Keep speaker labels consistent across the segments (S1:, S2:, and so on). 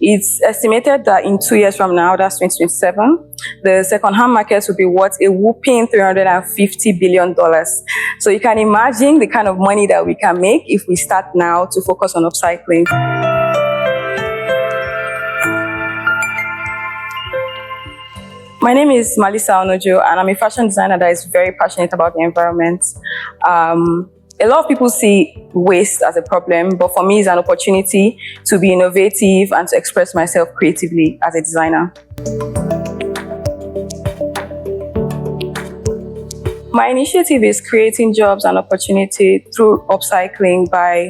S1: It's estimated that in 2 years from now, that's 2027, the second-hand markets will be worth a whopping $350 billion. So you can imagine the kind of money that we can make if we start now to focus on upcycling. My name is Malissa Onojo, and I'm a fashion designer that is very passionate about the environment. A lot of people see waste as a problem, but for me, it's an opportunity to be innovative and to express myself creatively as a designer. My initiative is creating jobs and opportunity through upcycling by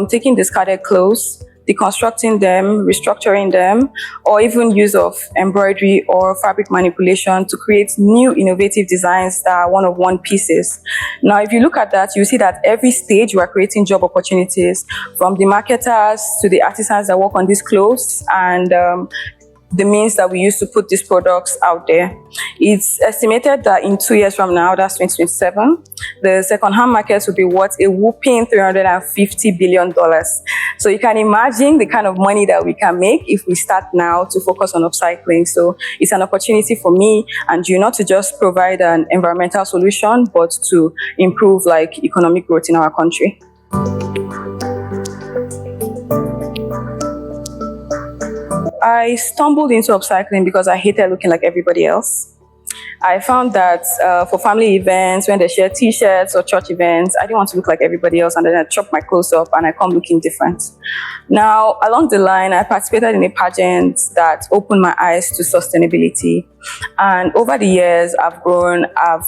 S1: taking discarded clothes, deconstructing them, restructuring them, or even use of embroidery or fabric manipulation to create new innovative designs that are one-of-one pieces. Now, if you look at that, you see that every stage we're creating job opportunities, from the marketers to the artisans that work on these clothes and the means that we use to put these products out there. It's estimated that in 2 years from now, that's 2027, the second-hand markets will be worth a whopping $350 billion. So you can imagine the kind of money that we can make if we start now to focus on upcycling. So it's an opportunity for me and you not to just provide an environmental solution, but to improve economic growth in our country. I stumbled into upcycling because I hated looking like everybody else. I found that for family events, when they share t-shirts or church events, I didn't want to look like everybody else, and then I chop my clothes up and I come looking different. Now, along the line, I participated in a pageant that opened my eyes to sustainability. And over the years, I've grown, I've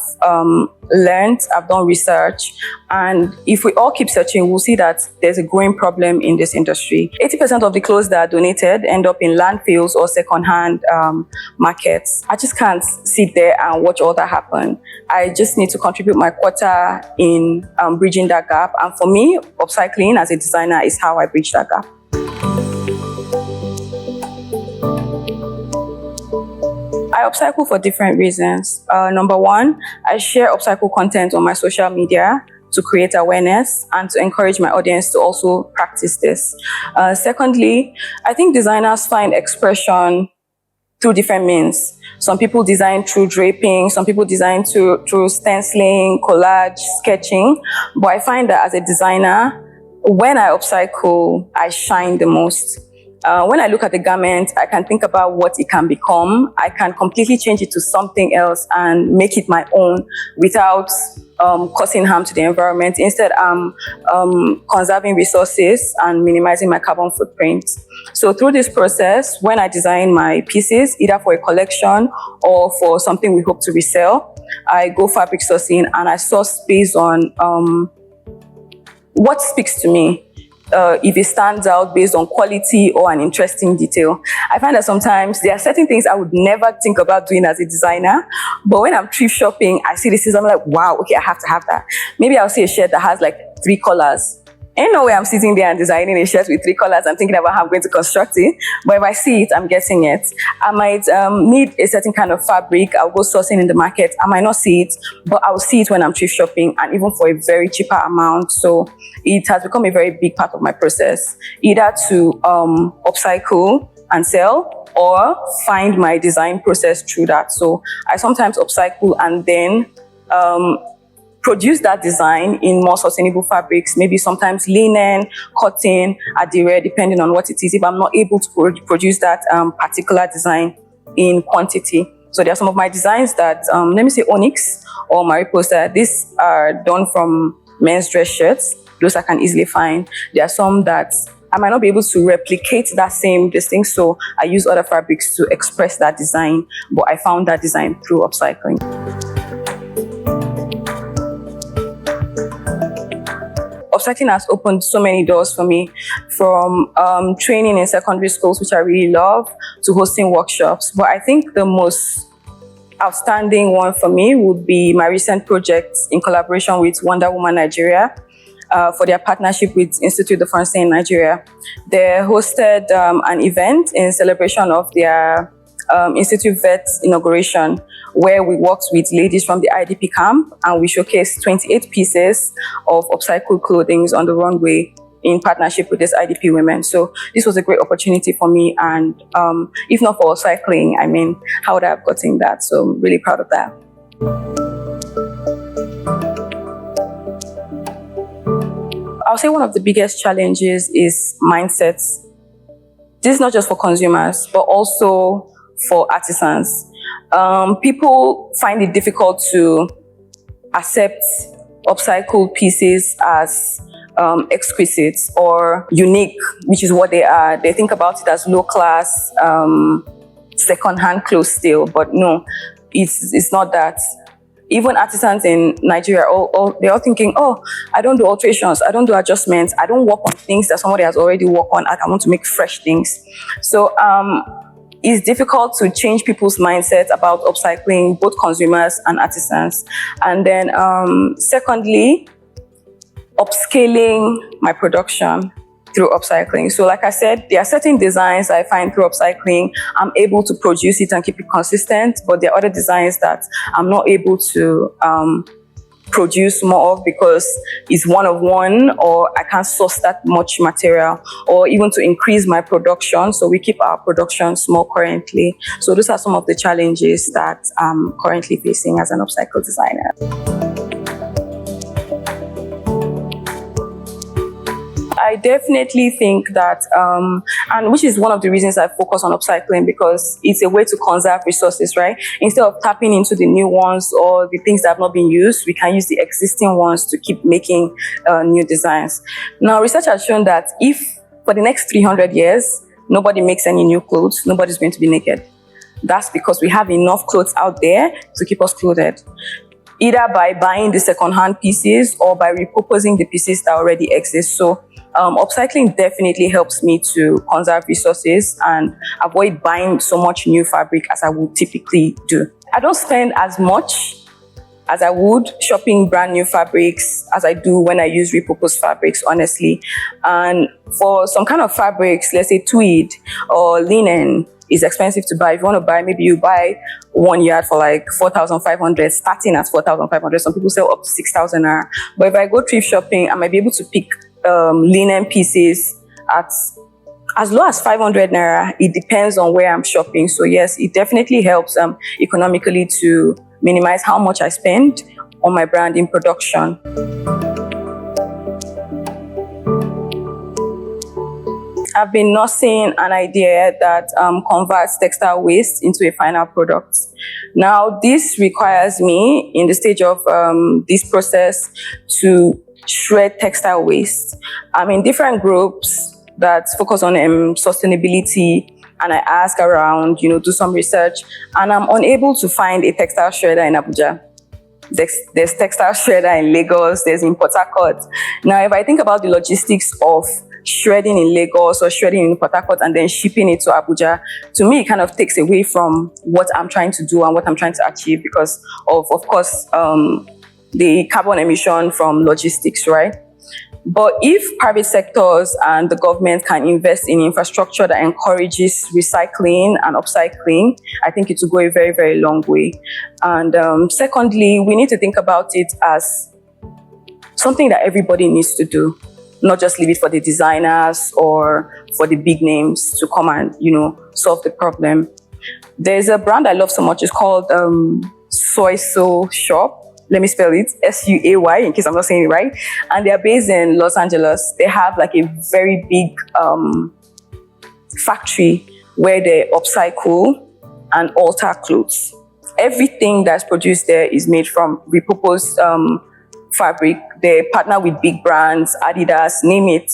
S1: learned, I've done research. And if we all keep searching, we'll see that there's a growing problem in this industry. 80% of the clothes that are donated end up in landfills or secondhand markets. I just can't sit there and watch all that happen. I just need to contribute my quota in bridging that gap. And for me, upcycling as a designer is how I bridge that gap. I upcycle for different reasons. Number one, I share upcycle content on my social media to create awareness and to encourage my audience to also practice this. Secondly, I think designers find expression through different means. Some people design through draping, some people design through stenciling, collage, sketching. But I find that as a designer, when I upcycle, I shine the most. When I look at the garment, I can think about what it can become. I can completely change it to something else and make it my own without causing harm to the environment. Instead, I'm conserving resources and minimizing my carbon footprint. So through this process, when I design my pieces, either for a collection or for something we hope to resell, I go fabric sourcing and I source based on what speaks to me. If it stands out based on quality or an interesting detail. I find that sometimes there are certain things I would never think about doing as a designer, but when I'm thrift shopping, I see this, I'm like, wow, okay, I have to have that. Maybe I'll see a shirt that has 3 colors. Ain't no way I'm sitting there and designing a shirt with 3 colors and thinking about how I'm going to construct it. But if I see it, I'm getting it. I might need a certain kind of fabric. I'll go sourcing in the market. I might not see it, but I'll see it when I'm thrift shopping, and even for a very cheaper amount. So it has become a very big part of my process, either to upcycle and sell or find my design process through that. So I sometimes upcycle and then produce that design in more sustainable fabrics, maybe sometimes linen, cotton, adire, depending on what it is, if I'm not able to produce that particular design in quantity. So there are some of my designs that, let me say onyx or mariposa, these are done from men's dress shirts. Those I can easily find. There are some that I might not be able to replicate that same distinct, so I use other fabrics to express that design, but I found that design through upcycling. Upcycling has opened so many doors for me, from training in secondary schools, which I really love, to hosting workshops. But I think the most outstanding one for me would be my recent project in collaboration with Wonder Woman Nigeria for their partnership with Institute of France in Nigeria. They hosted an event in celebration of their Institute Vet inauguration, where we worked with ladies from the IDP camp and we showcased 28 pieces of upcycled clothing on the runway in partnership with these IDP women. So this was a great opportunity for me. And if not for cycling, I mean, how would I have gotten that? So I'm really proud of that. I'll say one of the biggest challenges is mindsets. This is not just for consumers, but also for artisans. People find it difficult to accept upcycled pieces as exquisite or unique, which is what they are. They think about it as low class, second-hand clothes still, but no, it's not that. Even artisans in Nigeria, they're all thinking, oh, I don't do alterations, I don't do adjustments, I don't work on things that somebody has already worked on, I want to make fresh things. So it's difficult to change people's mindsets about upcycling, both consumers and artisans. And then secondly, upscaling my production through upcycling. So like I said, there are certain designs I find through upcycling, I'm able to produce it and keep it consistent, but there are other designs that I'm not able to produce more of because it's one of one, or I can't source that much material, or even to increase my production. So we keep our production small currently. So those are some of the challenges that I'm currently facing as an upcycle designer. I definitely think that, and which is one of the reasons I focus on upcycling, because it's a way to conserve resources, right? Instead of tapping into the new ones or the things that have not been used, we can use the existing ones to keep making new designs. Now, research has shown that if for the next 300 years, nobody makes any new clothes, nobody's going to be naked. That's because we have enough clothes out there to keep us clothed, either by buying the second-hand pieces or by repurposing the pieces that already exist. So upcycling definitely helps me to conserve resources and avoid buying so much new fabric as I would typically do. I don't spend as much as I would shopping brand new fabrics as I do when I use repurposed fabrics, honestly. And for some kind of fabrics, let's say tweed or linen, is expensive to buy. If you want to buy, maybe you buy 1 yard for like 4,500, starting at 4,500. Some people sell up to 6,000 naira. But if I go thrift shopping, I might be able to pick linen pieces at as low as 500 naira. It depends on where I'm shopping. So yes, it definitely helps economically to minimize how much I spend on my brand in production. I've been nursing an idea that converts textile waste into a final product. Now, this requires me, in the stage of this process, to shred textile waste. I'm in different groups that focus on sustainability, and I ask around, do some research, and I'm unable to find a textile shredder in Abuja. There's textile shredder in Lagos, there's in Port Harcourt. Now, if I think about the logistics of shredding in Lagos or shredding in Port Harcourt and then shipping it to Abuja, to me, it kind of takes away from what I'm trying to do and what I'm trying to achieve because of course, the carbon emission from logistics, right? But if private sectors and the government can invest in infrastructure that encourages recycling and upcycling, I think it will go a very, very long way. And secondly, we need to think about it as something that everybody needs to do, not just leave it for the designers or for the big names to come and, solve the problem. There's a brand I love so much. It's called Soy So Shop. Let me spell it, S-U-A-Y, in case I'm not saying it right. And they're based in Los Angeles. They have like a very big factory where they upcycle and alter clothes. Everything that's produced there is made from repurposed fabric. They partner with big brands, Adidas, name it,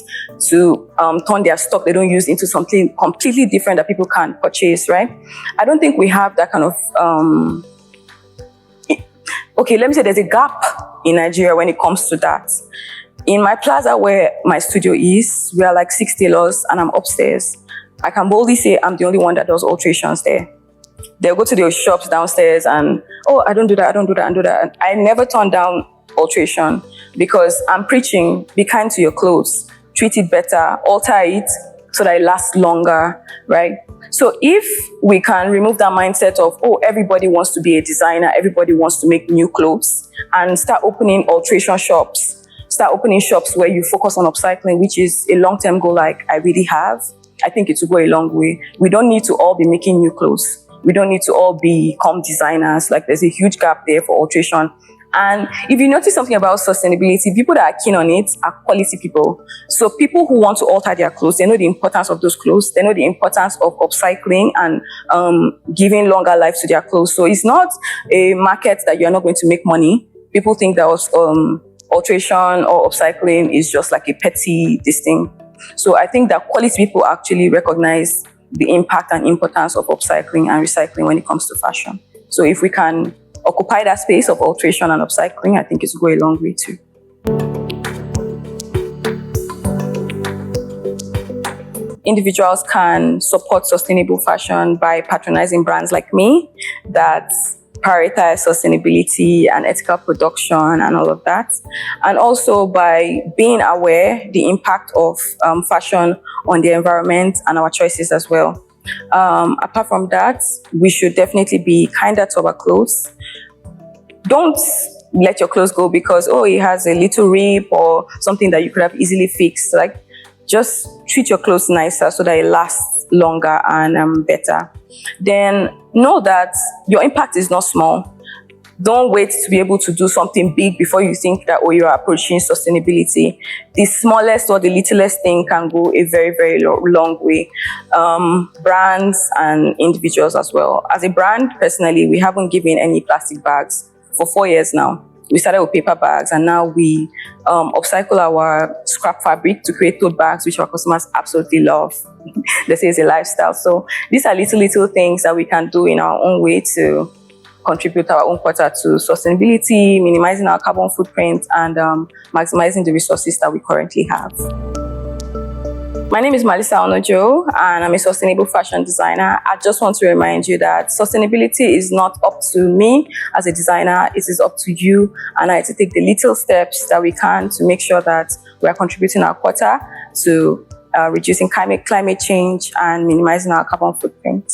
S1: to turn their stock they don't use into something completely different that people can purchase, right? I don't think we have that kind of okay, let me say there's a gap in Nigeria when it comes to that. In my plaza where my studio is, we are like 6 tailors and I'm upstairs. I can boldly say I'm the only one that does alterations there. They'll go to their shops downstairs and, oh, I don't do that. And I never turn down alteration because I'm preaching, be kind to your clothes, treat it better, alter it so that it lasts longer, right? So if we can remove that mindset of, oh, everybody wants to be a designer, everybody wants to make new clothes, and start opening alteration shops start opening shops where you focus on upcycling, which is a long-term goal like I really have, I think it will go a long way. We don't need to all be making new clothes. We don't need to all become designers. Like, there's a huge gap there for alteration. And if you notice something about sustainability, people that are keen on it are quality people. So people who want to alter their clothes, they know the importance of those clothes. They know the importance of upcycling and giving longer life to their clothes. So it's not a market that you're not going to make money. People think that alteration or upcycling is just like a petty thing. So I think that quality people actually recognize the impact and importance of upcycling and recycling when it comes to fashion. So if we can occupy that space of alteration and upcycling, I think it's go a long way too. Individuals can support sustainable fashion by patronizing brands like me that prioritize sustainability and ethical production and all of that. And also by being aware the impact of fashion on the environment and our choices as well. Apart from that, we should definitely be kinder to our clothes. Don't let your clothes go because, oh, it has a little rip or something that you could have easily fixed. Like, just treat your clothes nicer so that it lasts longer and better. Then know that your impact is not small. Don't wait to be able to do something big before you think that, oh, you're approaching sustainability. The smallest or the littlest thing can go a very, very long way. Brands and individuals as well. As a brand, personally, we haven't given any plastic bags for 4 years now. We started with paper bags, and now we upcycle our scrap fabric to create tote bags, which our customers absolutely love. They say it's a lifestyle. So these are little things that we can do in our own way to contribute our own quota to sustainability, minimizing our carbon footprint, and maximizing the resources that we currently have. My name is Malissa Onojo, and I'm a sustainable fashion designer. I just want to remind you that sustainability is not up to me as a designer. It is up to you and I to take the little steps that we can to make sure that we are contributing our quota to reducing climate change and minimizing our carbon footprint.